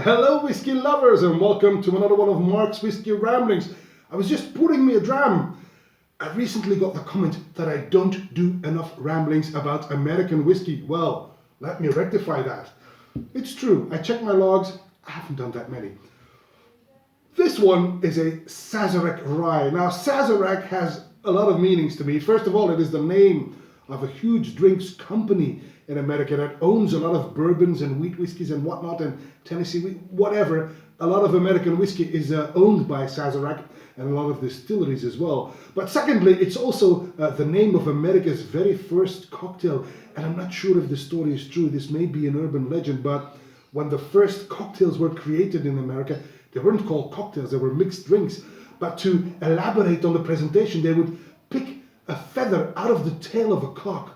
Hello whiskey lovers and welcome to another one of Mark's Whiskey Ramblings. I was just pouring me a dram. I recently got the comment that I don't do enough ramblings about American whiskey. Well, let me rectify that. It's true, I checked my logs, I haven't done that many. This one is a Sazerac rye. Now Sazerac has a lot of meanings to me. First of all, it is the name of a huge drinks company in America that owns a lot of bourbons and wheat whiskies and whatnot, and Tennessee wheat, whatever. A lot of American whiskey is owned by Sazerac and a lot of distilleries as well. But secondly, it's also the name of America's very first cocktail. And I'm not sure if the story is true. This may be an urban legend, but when the first cocktails were created in America, they weren't called cocktails, they were mixed drinks. But to elaborate on the presentation, they would pick a feather out of the tail of a cock,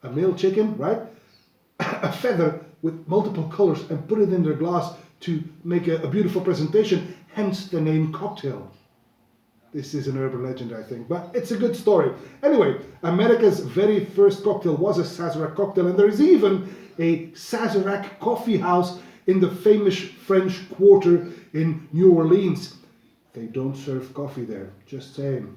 a male chicken, right? A feather with multiple colors and put it in their glass to make a beautiful presentation, hence the name cocktail. This is an urban legend, I think, but it's a good story. Anyway, America's very first cocktail was a Sazerac cocktail, and there is even a Sazerac Coffee House in the famous French Quarter in New Orleans. They don't serve coffee there, just saying.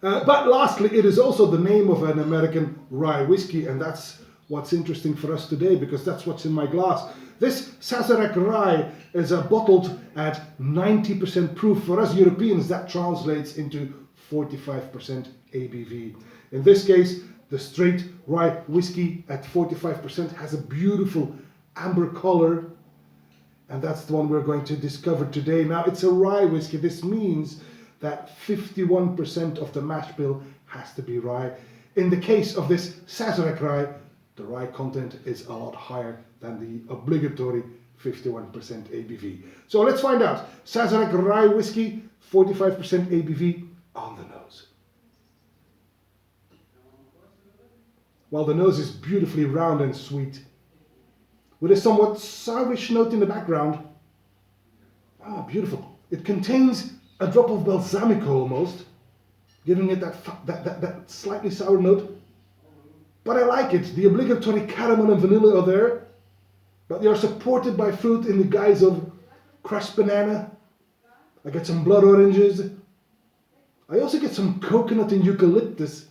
But lastly, it is also the name of an American rye whiskey, and that's what's interesting for us today, because that's what's in my glass. This Sazerac rye is bottled at 90% proof. For us Europeans, that translates into 45% ABV. In this case, the straight rye whiskey at 45% has a beautiful amber color, and that's the one we're going to discover today. Now, it's a rye whiskey. This means that 51% of the mash bill has to be rye. In the case of this Sazerac rye, the rye content is a lot higher than the obligatory 51% ABV. So let's find out. Sazerac rye whiskey, 45% ABV on the nose. While the nose is beautifully round and sweet, with a somewhat sourish note in the background. Ah, beautiful. It contains a drop of balsamico almost, giving it that slightly sour note. But I like it. The obligatory caramel and vanilla are there, but they are supported by fruit in the guise of crushed banana. I get some blood oranges. I also get some coconut and eucalyptus,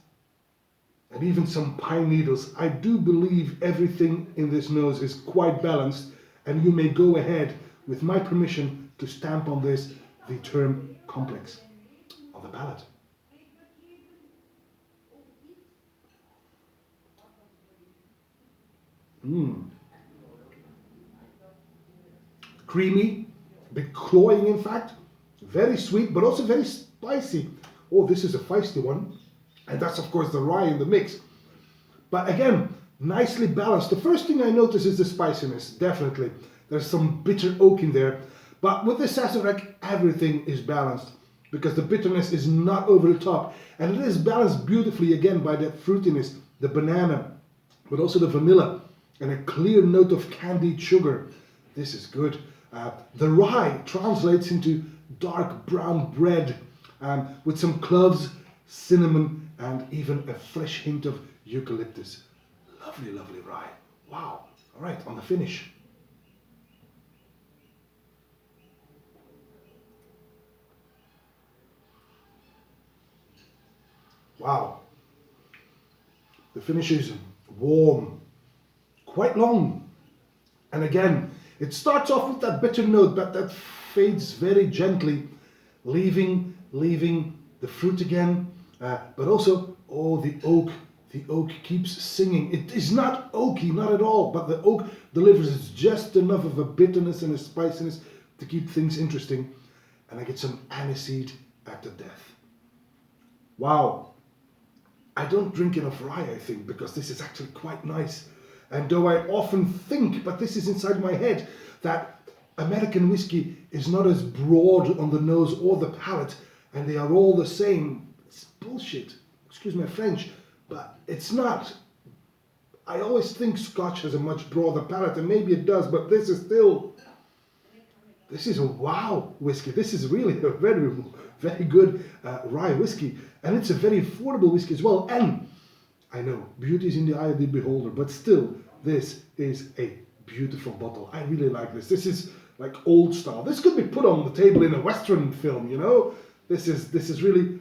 and even some pine needles. I do believe everything in this nose is quite balanced, and you may go ahead, with my permission, to stamp on this the term complex on the palate. Creamy, a bit cloying in fact, very sweet but also very spicy. Oh, this is a feisty one, and that's of course the rye in the mix. But again, nicely balanced. The first thing I notice is the spiciness, definitely. There's some bitter oak in there, but with the Sazerac everything is balanced because the bitterness is not over the top, and it is balanced beautifully again by the fruitiness, the banana, but also the vanilla, and a clear note of candied sugar. This is good. The rye translates into dark brown bread with some cloves, cinnamon, and even a fresh hint of eucalyptus. Lovely, lovely rye. Wow. All right, on the finish. Wow. The finish is warm, quite long, and again it starts off with that bitter note, but that fades very gently, leaving the fruit again, but also the oak keeps singing. It is not oaky, not at all, but the oak delivers just enough of a bitterness and a spiciness to keep things interesting, and I get some aniseed at the death. Wow. I don't drink enough rye, I think, because this is actually quite nice. And though I often think, but this is inside my head, that American whiskey is not as broad on the nose or the palate, and they are all the same. It's bullshit. Excuse my French, but it's not. I always think Scotch has a much broader palate, and maybe it does, but this is a wow whiskey. This is really a very, very good rye whiskey, and it's a very affordable whiskey as well. And I know beauty is in the eye of the beholder, but still, this is a beautiful bottle. I really like this. This is like old style. This could be put on the table in a Western film, you know. This is really,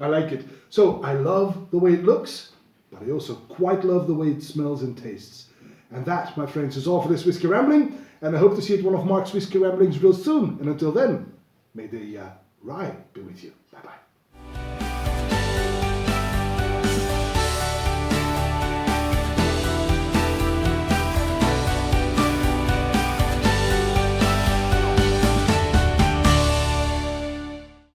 I like it. So I love the way it looks, but I also quite love the way it smells and tastes. And that, my friends, is all for this Whisky Rambling. And I hope to see you at one of Mark's Whisky Ramblings real soon. And until then, may the rye be with you. Bye-bye.